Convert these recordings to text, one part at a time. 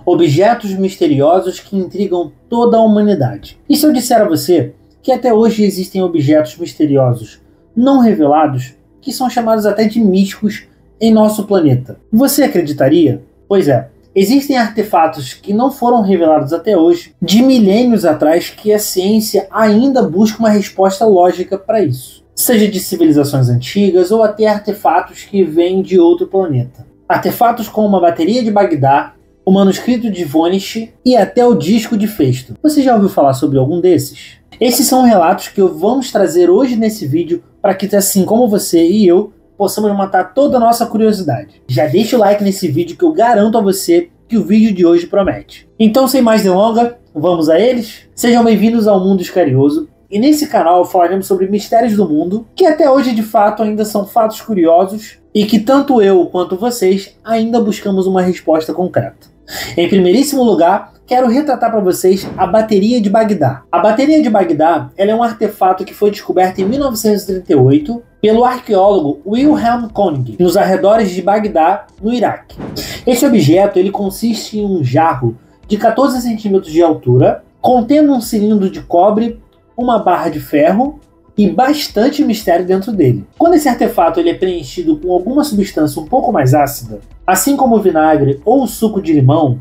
objetos misteriosos que intrigam toda a humanidade. E se eu disser a você que até hoje existem objetos misteriosos não revelados que são chamados até de místicos em nosso planeta, você acreditaria? Pois é, existem artefatos que não foram revelados até hoje, de milênios atrás, que a ciência ainda busca uma resposta lógica para isso. Seja de civilizações antigas ou até artefatos que vêm de outro planeta. Artefatos como a bateria de Bagdá, o manuscrito de Voynich e até o disco de Festo. Você já ouviu falar sobre algum desses? Esses são relatos que vamos trazer hoje nesse vídeo para que, assim como você e eu, possamos matar toda a nossa curiosidade. Já deixa o like nesse vídeo que eu garanto a você que o vídeo de hoje promete. Então, sem mais delongas, vamos a eles? Sejam bem-vindos ao Mundo Iscarioso. E nesse canal falaremos sobre mistérios do mundo, que até hoje de fato ainda são fatos curiosos e que tanto eu quanto vocês ainda buscamos uma resposta concreta. Em primeiríssimo lugar, quero retratar para vocês a bateria de Bagdá. A bateria de Bagdá ela é um artefato que foi descoberto em 1938 pelo arqueólogo Wilhelm König, nos arredores de Bagdá, no Iraque. Esse objeto ele consiste em um jarro de 14 centímetros de altura, contendo um cilindro de cobre, uma barra de ferro e bastante mistério dentro dele. Quando esse artefato ele é preenchido com alguma substância um pouco mais ácida, assim como o vinagre ou o suco de limão,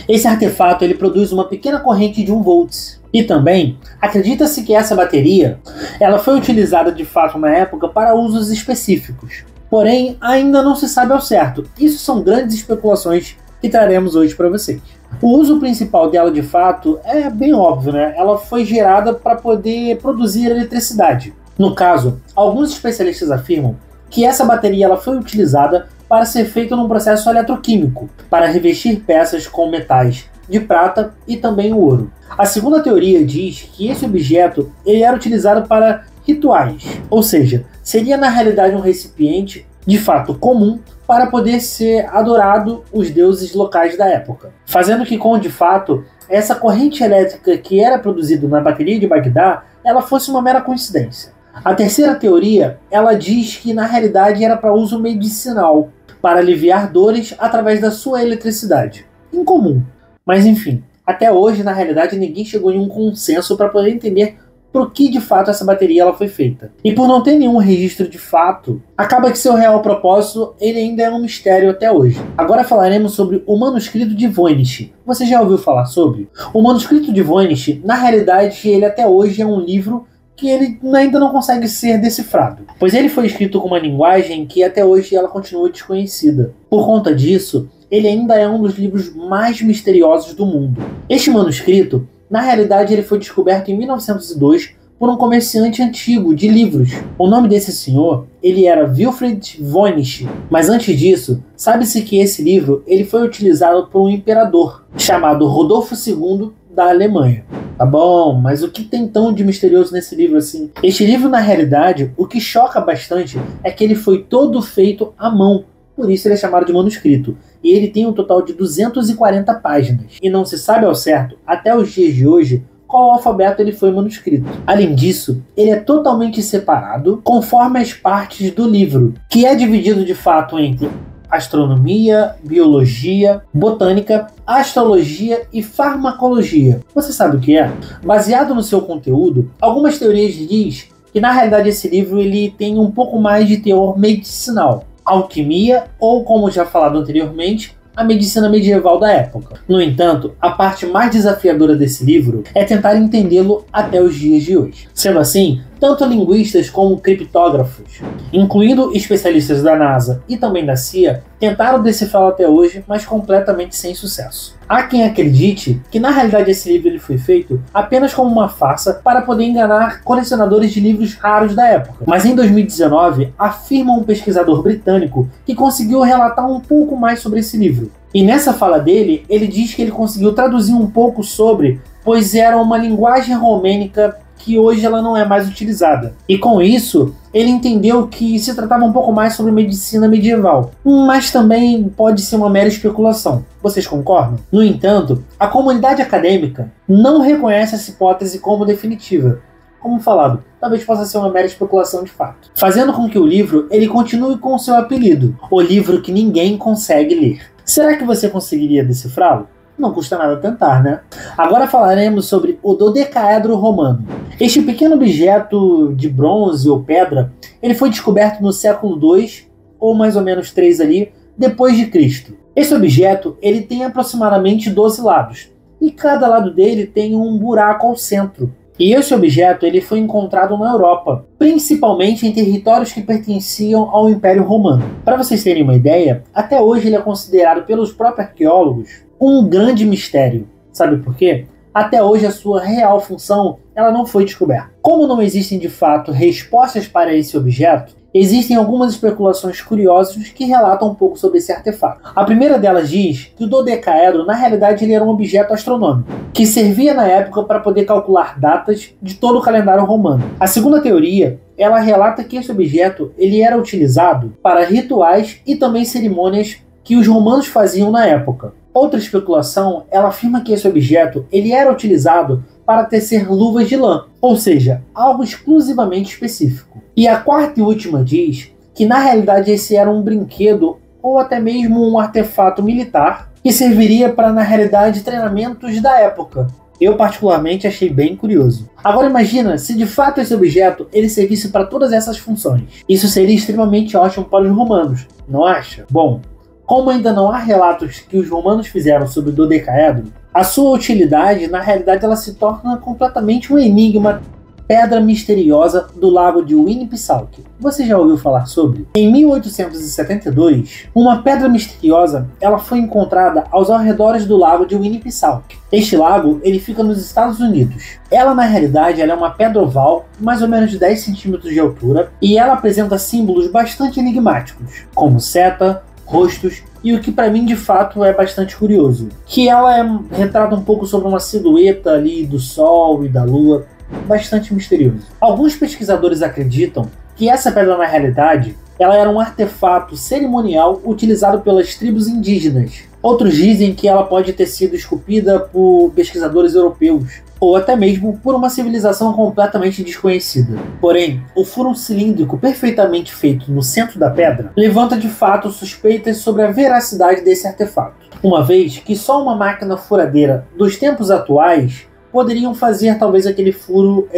esse artefato ele produz uma pequena corrente de 1 volt. E também, acredita-se que essa bateria ela foi utilizada de fato na época para usos específicos. Porém, ainda não se sabe ao certo. Isso são grandes especulações que traremos hoje para vocês. O uso principal dela de fato é bem óbvio, né? Ela foi gerada para poder produzir eletricidade. No caso, alguns especialistas afirmam que essa bateria ela foi utilizada para ser feita num processo eletroquímico, para revestir peças com metais de prata e também o ouro. A segunda teoria diz que esse objeto ele era utilizado para rituais, ou seja, seria na realidade um recipiente de fato comum para poder ser adorado os deuses locais da época, fazendo que com de fato essa corrente elétrica que era produzida na bateria de Bagdá ela fosse uma mera coincidência. A terceira teoria ela diz que na realidade era para uso medicinal, para aliviar dores através da sua eletricidade. Incomum, mas enfim, até hoje na realidade ninguém chegou em um consenso para poder entender por que de fato essa bateria ela foi feita. E por não ter nenhum registro de fato, acaba que seu real propósito ele ainda é um mistério até hoje. Agora falaremos sobre o manuscrito de Voynich. Você já ouviu falar sobre? O manuscrito de Voynich, na realidade, ele até hoje é um livro que ele ainda não consegue ser decifrado, pois ele foi escrito com uma linguagem que até hoje ela continua desconhecida. Por conta disso, ele ainda é um dos livros mais misteriosos do mundo. Este manuscrito, na realidade, ele foi descoberto em 1902 por um comerciante antigo de livros. O nome desse senhor, ele era Wilfried Voynich. Mas antes disso, sabe-se que esse livro ele foi utilizado por um imperador chamado Rodolfo II da Alemanha. Tá bom, mas o que tem tão de misterioso nesse livro assim? Este livro, na realidade, o que choca bastante é que ele foi todo feito à mão. Por isso ele é chamado de manuscrito. E ele tem um total de 240 páginas. E não se sabe ao certo, até os dias de hoje, qual alfabeto ele foi manuscrito. Além disso, ele é totalmente separado conforme as partes do livro, que é dividido de fato entre astronomia, biologia, botânica, astrologia e farmacologia. Você sabe o que é? Baseado no seu conteúdo, algumas teorias dizem que na realidade esse livro ele tem um pouco mais de teor medicinal, alquimia ou, como já falado anteriormente, a medicina medieval da época. No entanto, a parte mais desafiadora desse livro é tentar entendê-lo até os dias de hoje. Sendo assim, tanto linguistas como criptógrafos, incluindo especialistas da NASA e também da CIA, tentaram decifrá-lo até hoje, mas completamente sem sucesso. Há quem acredite que na realidade esse livro ele foi feito apenas como uma farsa para poder enganar colecionadores de livros raros da época. Mas em 2019, afirma um pesquisador britânico que conseguiu relatar um pouco mais sobre esse livro. E nessa fala dele, ele diz que ele conseguiu traduzir um pouco sobre, pois era uma linguagem romênica que hoje ela não é mais utilizada. E com isso, ele entendeu que se tratava um pouco mais sobre medicina medieval, mas também pode ser uma mera especulação. Vocês concordam? No entanto, a comunidade acadêmica não reconhece essa hipótese como definitiva. Como falado, talvez possa ser uma mera especulação de fato, fazendo com que o livro ele continue com o seu apelido, o livro que ninguém consegue ler. Será que você conseguiria decifrá-lo? Não custa nada tentar, né? Agora falaremos sobre o dodecaedro romano. Este pequeno objeto de bronze ou pedra, ele foi descoberto no século II, ou mais ou menos 3 ali, depois de Cristo. Esse objeto, ele tem aproximadamente 12 lados, e cada lado dele tem um buraco ao centro. E esse objeto ele foi encontrado na Europa, principalmente em territórios que pertenciam ao Império Romano. Para vocês terem uma ideia, até hoje ele é considerado pelos próprios arqueólogos um grande mistério. Sabe por quê? Até hoje a sua real função ela não foi descoberta. Como não existem de fato respostas para esse objeto, existem algumas especulações curiosas que relatam um pouco sobre esse artefato. A primeira delas diz que o dodecaedro, na realidade, ele era um objeto astronômico, que servia na época para poder calcular datas de todo o calendário romano. A segunda teoria, ela relata que esse objeto ele era utilizado para rituais e também cerimônias que os romanos faziam na época. Outra especulação, ela afirma que esse objeto ele era utilizado para tecer luvas de lã, ou seja, algo exclusivamente específico. E a quarta e última diz que na realidade esse era um brinquedo ou até mesmo um artefato militar que serviria para, na realidade, treinamentos da época. Eu particularmente achei bem curioso. Agora imagina se de fato esse objeto ele servisse para todas essas funções. Isso seria extremamente ótimo para os romanos, não acha? Bom, como ainda não há relatos que os romanos fizeram sobre o dodecaedro, a sua utilidade, na realidade, ela se torna completamente um enigma. Pedra misteriosa do lago de Winnipesaukee. Você já ouviu falar sobre? Em 1872, uma pedra misteriosa ela foi encontrada aos arredores do lago de Winnipesaukee. Este lago ele fica nos Estados Unidos. Ela, na realidade, ela é uma pedra oval, mais ou menos de 10 centímetros de altura, e ela apresenta símbolos bastante enigmáticos, como seta, rostos e o que para mim de fato é bastante curioso, que ela retrata um pouco sobre uma silhueta ali do Sol e da Lua, bastante misterioso. Alguns pesquisadores acreditam que essa pedra na realidade ela era um artefato cerimonial utilizado pelas tribos indígenas. Outros dizem que ela pode ter sido esculpida por pesquisadores europeus, ou até mesmo por uma civilização completamente desconhecida. Porém, o furo cilíndrico perfeitamente feito no centro da pedra levanta de fato suspeitas sobre a veracidade desse artefato, uma vez que só uma máquina furadeira dos tempos atuais poderiam fazer talvez aquele furo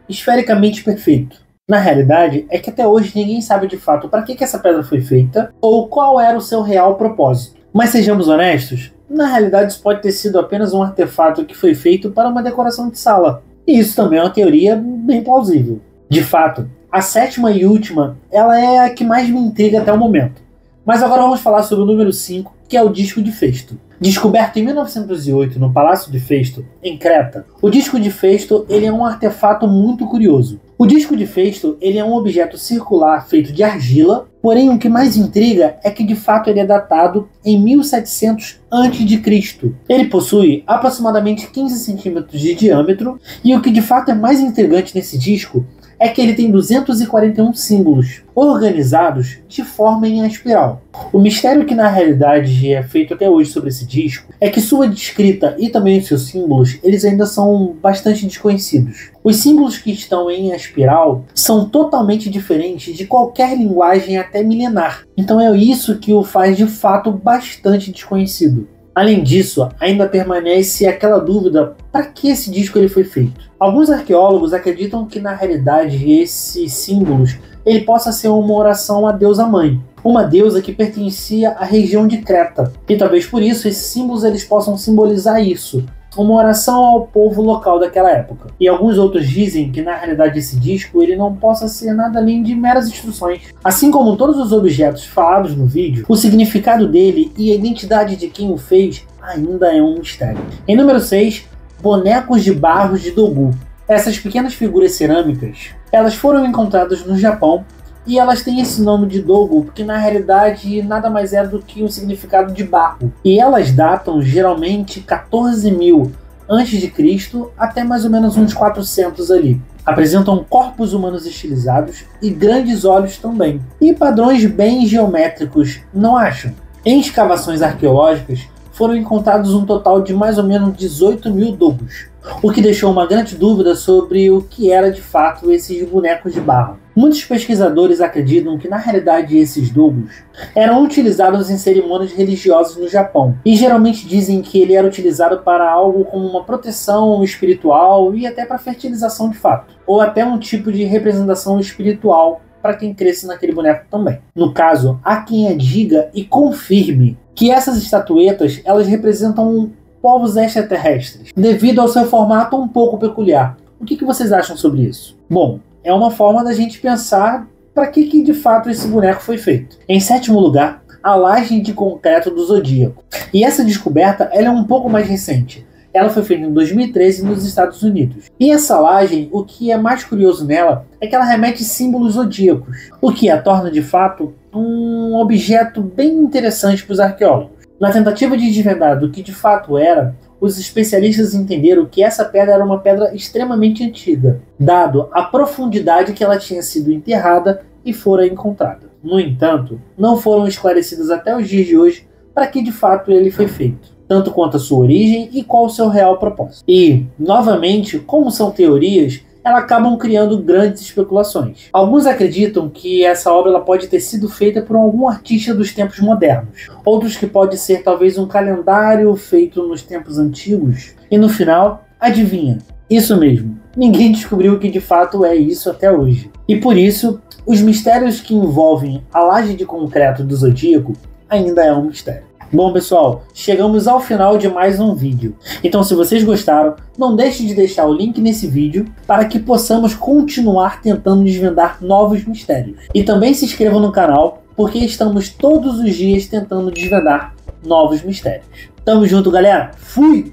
esfericamente perfeito. Na realidade, é que até hoje ninguém sabe de fato para que essa pedra foi feita ou qual era o seu real propósito. Mas sejamos honestos, na realidade isso pode ter sido apenas um artefato que foi feito para uma decoração de sala. E isso também é uma teoria bem plausível. De fato, a sétima e última, ela é a que mais me intriga até o momento. Mas agora vamos falar sobre o número 5, que é o disco de Festo. Descoberto em 1908 no Palácio de Festo, em Creta, o disco de Festo ele é um artefato muito curioso. O disco de Festo ele é um objeto circular feito de argila, porém o que mais intriga é que de fato ele é datado em 1700 a.C. Ele possui aproximadamente 15 centímetros de diâmetro e o que de fato é mais intrigante nesse disco é que ele tem 241 símbolos organizados de forma em espiral. O mistério que na realidade é feito até hoje sobre esse disco é que sua descrita e também os seus símbolos eles ainda são bastante desconhecidos. Os símbolos que estão em espiral são totalmente diferentes de qualquer linguagem até milenar, então é isso que o faz de fato bastante desconhecido. Além disso, ainda permanece aquela dúvida para que esse disco ele foi feito. Alguns arqueólogos acreditam que na realidade esses símbolos ele possa ser uma oração à deusa mãe, uma deusa que pertencia à região de Creta. E talvez por isso esses símbolos eles possam simbolizar isso, uma oração ao povo local daquela época. E alguns outros dizem que na realidade esse disco ele não possa ser nada além de meras instruções. Assim como todos os objetos falados no vídeo, o significado dele e a identidade de quem o fez ainda é um mistério. Em número 6, bonecos de barro de Dogu. Essas pequenas figuras cerâmicas, elas foram encontradas no Japão e elas têm esse nome de Dogu porque na realidade nada mais é do que um significado de barro. E elas datam geralmente 14.000 a.C. até mais ou menos uns 400 ali. Apresentam corpos humanos estilizados e grandes olhos também. E padrões bem geométricos, não acham? Em escavações arqueológicas foram encontrados um total de mais ou menos 18.000 Dogus, o que deixou uma grande dúvida sobre o que era de fato esses bonecos de barro. Muitos pesquisadores acreditam que na realidade esses dogos eram utilizados em cerimônias religiosas no Japão, e geralmente dizem que ele era utilizado para algo como uma proteção espiritual e até para fertilização de fato, ou até um tipo de representação espiritual para quem cresce naquele boneco também. No caso, há quem diga e confirme que essas estatuetas elas representam povos extraterrestres, devido ao seu formato um pouco peculiar. O que vocês acham sobre isso? Bom, é uma forma da gente pensar para que de fato esse boneco foi feito. Em sétimo lugar, a laje de concreto do Zodíaco. E essa descoberta ela é um pouco mais recente. Ela foi feita em 2013 nos Estados Unidos. E essa laje, o que é mais curioso nela é que ela remete símbolos zodíacos, o que a torna de fato um objeto bem interessante para os arqueólogos. Na tentativa de desvendar do que de fato era, os especialistas entenderam que essa pedra era uma pedra extremamente antiga, dado a profundidade que ela tinha sido enterrada e fora encontrada. No entanto, não foram esclarecidas até os dias de hoje para que de fato ele foi feito, tanto quanto a sua origem e qual o seu real propósito. E, novamente, como são teorias, elas acabam criando grandes especulações. Alguns acreditam que essa obra ela pode ter sido feita por algum artista dos tempos modernos. Outros que pode ser talvez um calendário feito nos tempos antigos. E no final, adivinha? Isso mesmo, ninguém descobriu o que de fato é isso até hoje. E por isso, os mistérios que envolvem a laje de concreto do Zodíaco ainda é um mistério. Bom pessoal, chegamos ao final de mais um vídeo. Então se vocês gostaram, não deixe de deixar o link nesse vídeo para que possamos continuar tentando desvendar novos mistérios. E também se inscrevam no canal, porque estamos todos os dias tentando desvendar novos mistérios. Tamo junto galera, fui!